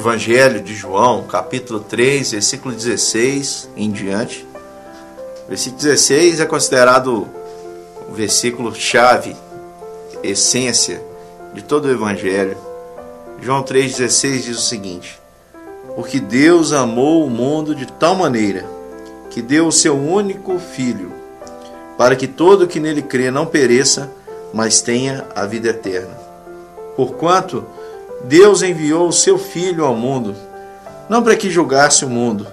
Evangelho de João, capítulo 3, versículo 16 em diante. Versículo 16 é considerado o versículo chave, essência de todo o Evangelho. João 3,16 diz o seguinte: porque Deus amou o mundo de tal maneira que deu o seu único Filho, para que todo que nele crê não pereça, mas tenha a vida eterna. Porquanto Deus enviou o seu Filho ao mundo, não para que julgasse o mundo,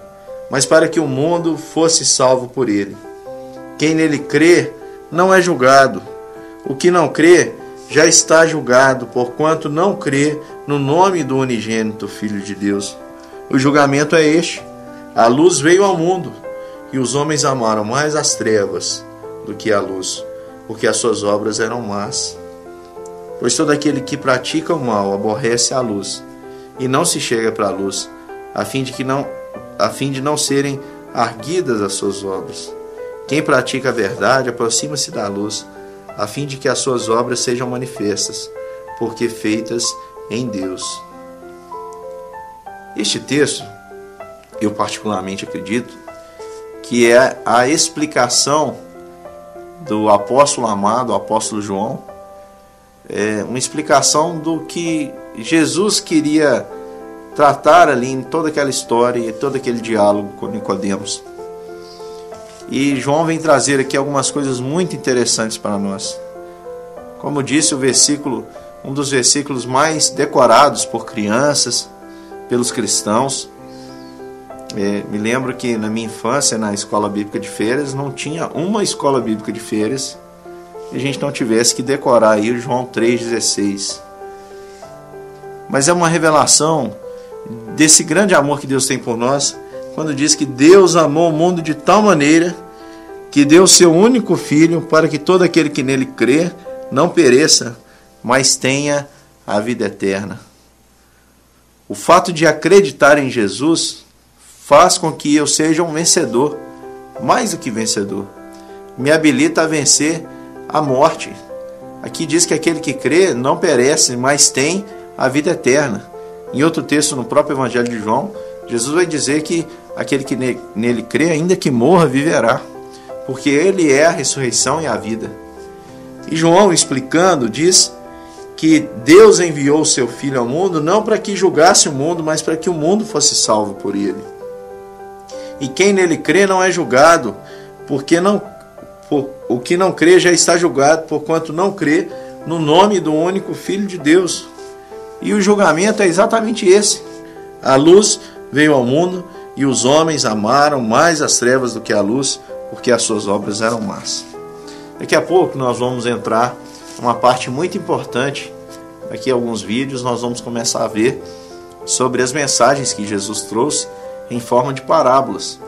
mas para que o mundo fosse salvo por ele. Quem nele crê não é julgado. O que não crê já está julgado, porquanto não crê no nome do unigênito Filho de Deus. O julgamento é este: a luz veio ao mundo, e os homens amaram mais as trevas do que a luz, porque as suas obras eram más. Pois todo aquele que pratica o mal aborrece a luz, e não se chega para a luz, a fim de não serem arguidas as suas obras. Quem pratica a verdade aproxima-se da luz, a fim de que as suas obras sejam manifestas, porque feitas em Deus. Este texto, eu particularmente acredito, que é a explicação do apóstolo amado, o apóstolo João, uma explicação do que Jesus queria tratar ali em toda aquela história e todo aquele diálogo com Nicodemos. E João vem trazer aqui algumas coisas muito interessantes para nós. Como disse, um dos versículos mais decorados por crianças, pelos cristãos. Me lembro que na minha infância, na escola bíblica de Feiras, não tinha uma escola bíblica de Feiras que a gente não tivesse que decorar aí o João 3,16. Mas é uma revelação desse grande amor que Deus tem por nós, quando diz que Deus amou o mundo de tal maneira que deu o seu único Filho, para que todo aquele que nele crê não pereça, mas tenha a vida eterna. O fato de acreditar em Jesus faz com que eu seja um vencedor, mais do que vencedor. Me habilita a vencer a morte. Aqui diz que aquele que crê não perece, mas tem a vida eterna. Em outro texto, no próprio Evangelho de João, Jesus vai dizer que aquele que nele crê, ainda que morra, viverá, porque ele é a ressurreição e a vida. E João, explicando, diz que Deus enviou o seu Filho ao mundo não para que julgasse o mundo, mas para que o mundo fosse salvo por ele. E quem nele crê não é julgado, o que não crê já está julgado, porquanto não crê no nome do único Filho de Deus. E o julgamento é exatamente esse: a luz veio ao mundo, e os homens amaram mais as trevas do que a luz, porque as suas obras eram más. Daqui a pouco nós vamos entrar numa parte muito importante. Daqui a alguns vídeos nós vamos começar a ver sobre as mensagens que Jesus trouxe em forma de parábolas.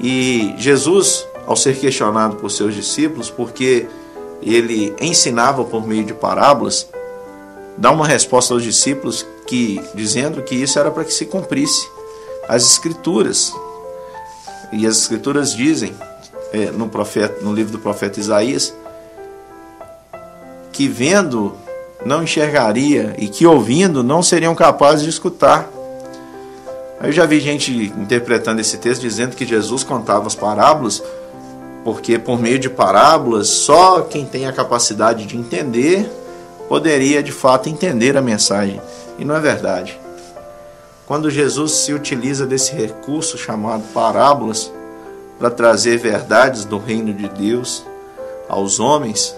E Jesus, ao ser questionado por seus discípulos, porque ele ensinava por meio de parábolas, dá uma resposta aos discípulos dizendo que isso era para que se cumprisse as Escrituras. E as Escrituras dizem, no livro do profeta Isaías, que vendo não enxergaria e que ouvindo não seriam capazes de escutar. Eu já vi gente interpretando esse texto dizendo que Jesus contava as parábolas porque por meio de parábolas só quem tem a capacidade de entender poderia de fato entender a mensagem. E não é verdade. Quando Jesus se utiliza desse recurso chamado parábolas para trazer verdades do reino de Deus aos homens,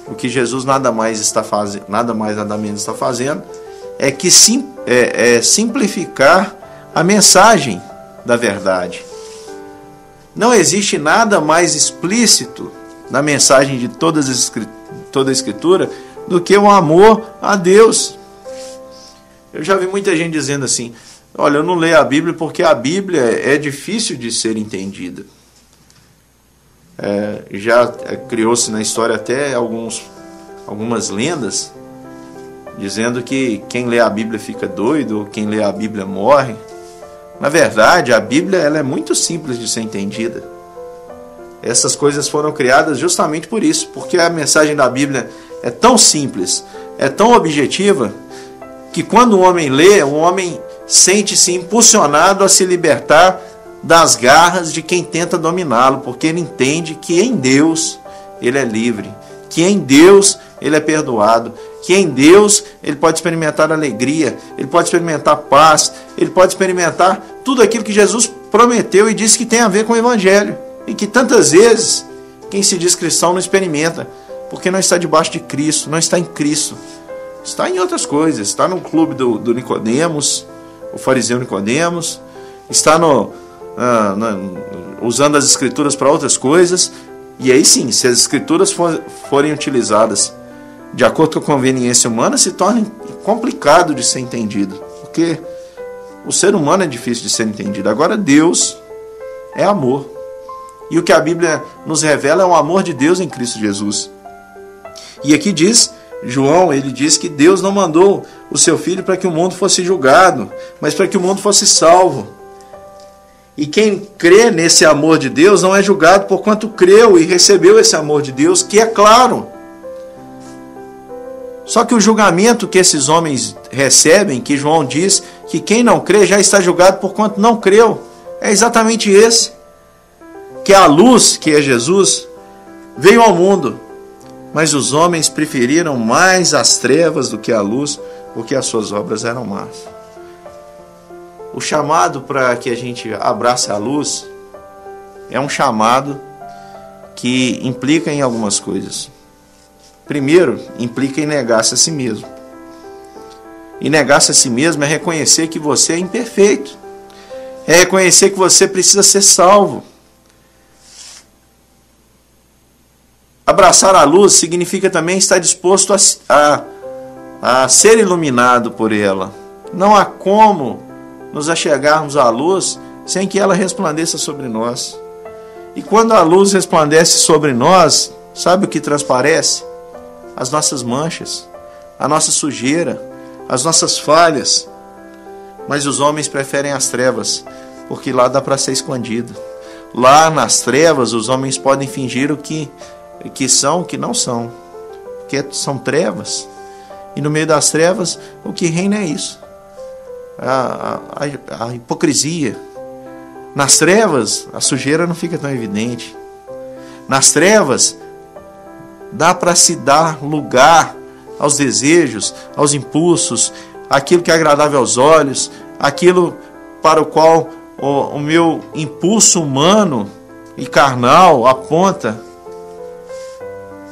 o que Jesus nada mais nada menos está fazendo é simplificar a mensagem da verdade. Não existe nada mais explícito na mensagem de toda a Escritura do que o amor a Deus. Eu já vi muita gente dizendo assim: olha, eu não leio a Bíblia porque a Bíblia é difícil de ser entendida. Já criou-se na história até algumas lendas dizendo que quem lê a Bíblia fica doido, ou quem lê a Bíblia morre. Na verdade, a Bíblia ela é muito simples de ser entendida. Essas coisas foram criadas justamente por isso, porque a mensagem da Bíblia é tão simples, é tão objetiva, que quando o homem lê, o homem sente-se impulsionado a se libertar das garras de quem tenta dominá-lo, porque ele entende que em Deus ele é livre, que em Deus ele é perdoado, que em Deus ele pode experimentar alegria, ele pode experimentar paz, ele pode experimentar tudo aquilo que Jesus prometeu e disse que tem a ver com o Evangelho, e que tantas vezes quem se diz cristão não experimenta, porque não está debaixo de Cristo, não está em Cristo, está em outras coisas, está no clube do Nicodemos, o fariseu Nicodemos, está usando as escrituras para outras coisas. E aí sim, se as escrituras forem utilizadas de acordo com a conveniência humana, se torna complicado de ser entendido, porque o ser humano é difícil de ser entendido. Agora Deus é amor, e o que a Bíblia nos revela é o amor de Deus em Cristo Jesus. E aqui diz João, ele diz que Deus não mandou o seu Filho para que o mundo fosse julgado, mas para que o mundo fosse salvo. E quem crê nesse amor de Deus não é julgado porquanto creu e recebeu esse amor de Deus, que é claro. Só que o julgamento que esses homens recebem, que João diz que quem não crê já está julgado porquanto não creu, é exatamente esse. Que a luz, que é Jesus, veio ao mundo, mas os homens preferiram mais as trevas do que a luz, porque as suas obras eram más. O chamado para que a gente abrace a luz é um chamado que implica em algumas coisas. Primeiro, implica em negar-se a si mesmo. E negar-se a si mesmo é reconhecer que você é imperfeito. É reconhecer que você precisa ser salvo. Abraçar a luz significa também estar disposto a ser iluminado por ela. Não há como nos achegarmos à luz sem que ela resplandeça sobre nós. E quando a luz resplandece sobre nós, sabe o que transparece? As nossas manchas, a nossa sujeira, as nossas falhas. Mas os homens preferem as trevas, porque lá dá para ser escondido. Lá nas trevas os homens podem fingir o que são, o que não são, porque são trevas, e no meio das trevas o que reina é isso, a hipocrisia. Nas trevas a sujeira não fica tão evidente, nas trevas dá para se dar lugar aos desejos, aos impulsos, aquilo que é agradável aos olhos, aquilo para o qual o meu impulso humano e carnal aponta.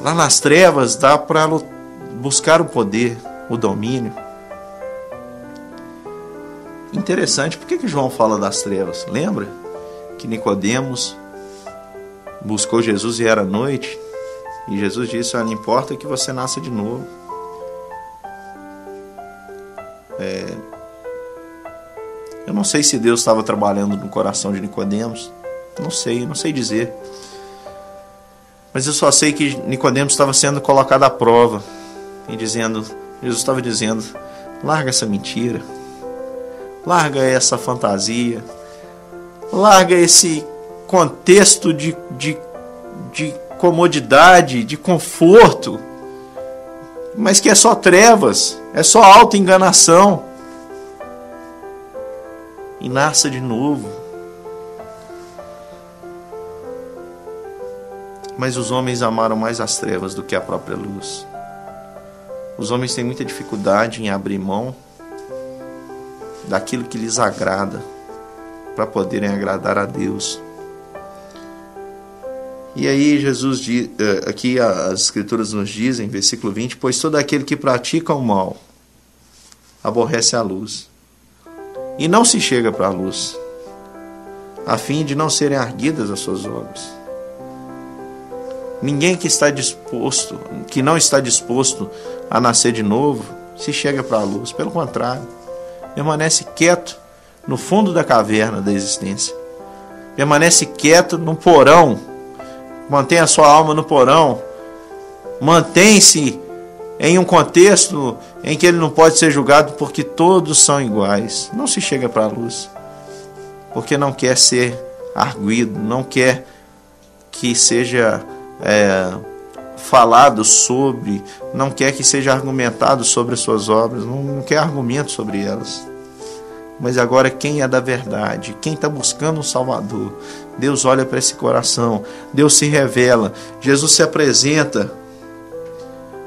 Lá nas trevas dá para buscar o poder, o domínio. Interessante, por que João fala das trevas? Lembra que Nicodemos buscou Jesus e era noite? E Jesus disse: não importa que você nasça de novo. Eu não sei se Deus estava trabalhando no coração de Nicodemos. Não sei dizer. Mas eu só sei que Nicodemos estava sendo colocado à prova. E Jesus estava dizendo: larga essa mentira. Larga essa fantasia. Larga esse contexto de comodidade, de conforto. Mas que é só trevas. É só autoenganação. E nasça de novo. Mas os homens amaram mais as trevas do que a própria luz. Os homens têm muita dificuldade em abrir mão daquilo que lhes agrada, para poderem agradar a Deus. E aí Jesus diz, aqui as Escrituras nos dizem, versículo 20, pois todo aquele que pratica o mal aborrece a luz, e não se chega para a luz, a fim de não serem arguidas as suas obras. Ninguém que não está disposto a nascer de novo se chega para a luz. Pelo contrário, permanece quieto no fundo da caverna da existência. Permanece quieto no porão. Mantém a sua alma no porão. Mantém-se em um contexto em que ele não pode ser julgado porque todos são iguais. Não se chega para a luz porque não quer ser arguido, não quer que seja falado sobre, não quer que seja argumentado sobre as suas obras, não quer argumento sobre elas. Mas agora quem é da verdade, quem está buscando um Salvador, Deus olha para esse coração, Deus se revela, Jesus se apresenta,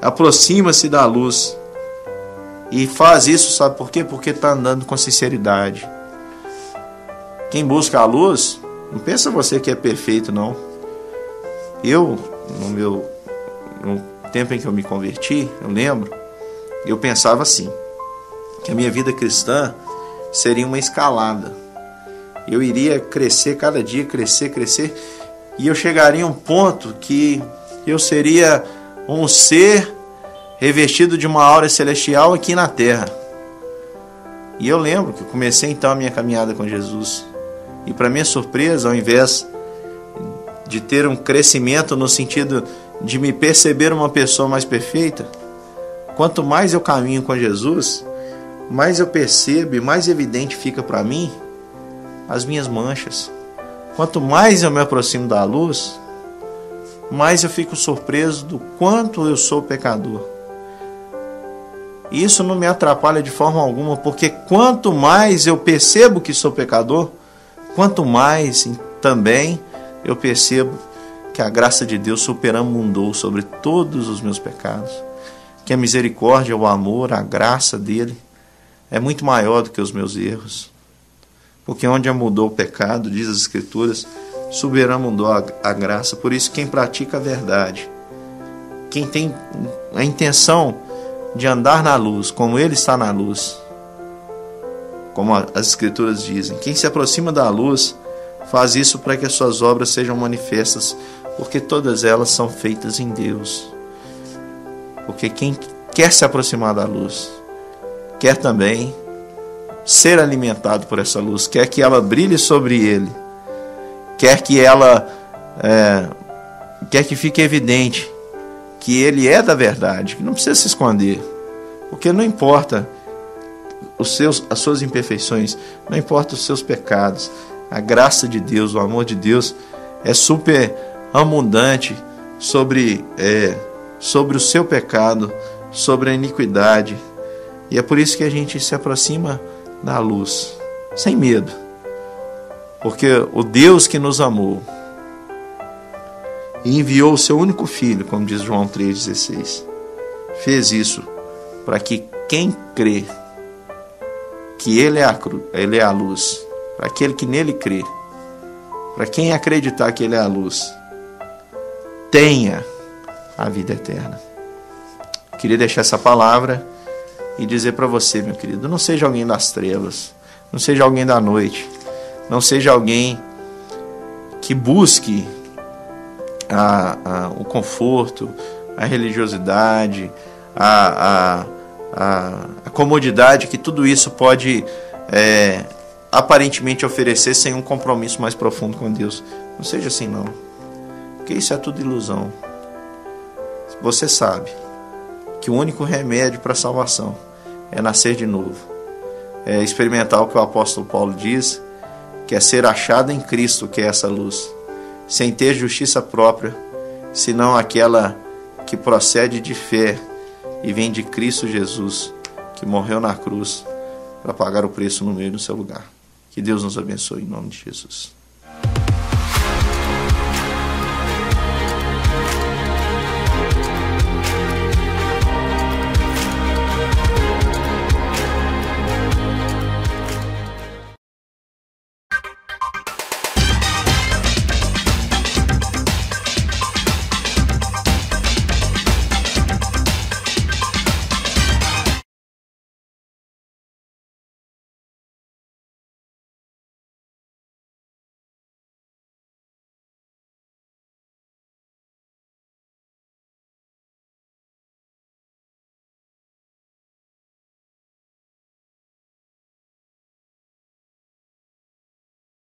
aproxima-se da luz e faz isso, sabe por quê? Porque está andando com sinceridade. Quem busca a luz, não pensa você que é perfeito, não. Eu, no tempo em que eu me converti, eu lembro, eu pensava assim, que a minha vida cristã seria uma escalada. Eu iria crescer cada dia, crescer, e eu chegaria a um ponto que eu seria um ser revestido de uma aura celestial aqui na terra. E eu lembro que eu comecei então a minha caminhada com Jesus. E para minha surpresa, ao invés de ter um crescimento no sentido de me perceber uma pessoa mais perfeita, quanto mais eu caminho com Jesus, mais eu percebo e mais evidente fica para mim as minhas manchas. Quanto mais eu me aproximo da luz, mais eu fico surpreso do quanto eu sou pecador. E isso não me atrapalha de forma alguma, porque quanto mais eu percebo que sou pecador, quanto mais também eu percebo que a graça de Deus superabundou sobre todos os meus pecados, que a misericórdia, o amor, a graça dele é muito maior do que os meus erros. Porque onde mudou o pecado, diz as Escrituras, superabundou a graça. Por isso, quem pratica a verdade, quem tem a intenção de andar na luz, como ele está na luz, como as Escrituras dizem, quem se aproxima da luz, faz isso para que as suas obras sejam manifestas, porque todas elas são feitas em Deus. Porque quem quer se aproximar da luz, quer também ser alimentado por essa luz, quer que ela brilhe sobre ele, quer que fique evidente que ele é da verdade, que não precisa se esconder, porque não importa as suas imperfeições, não importa os seus pecados, a graça de Deus, o amor de Deus é super abundante sobre o seu pecado, sobre a iniquidade. E é por isso que a gente se aproxima da luz, sem medo. Porque o Deus que nos amou e enviou o seu único Filho, como diz João 3,16, fez isso para que quem crê que Ele é a luz, para aquele que nele crê, para quem acreditar que Ele é a luz, tenha a vida eterna. Queria deixar essa palavra e dizer para você, meu querido, não seja alguém das trevas, não seja alguém da noite, não seja alguém que busque o conforto, a religiosidade, a comodidade que tudo isso pode aparentemente oferecer sem um compromisso mais profundo com Deus. Não seja assim não, porque isso é tudo ilusão. Você sabe que o único remédio para a salvação é nascer de novo, é experimentar o que o apóstolo Paulo diz, que é ser achado em Cristo, que é essa luz, sem ter justiça própria, senão aquela que procede de fé e vem de Cristo Jesus, que morreu na cruz para pagar o preço no meio do seu lugar. Que Deus nos abençoe em nome de Jesus.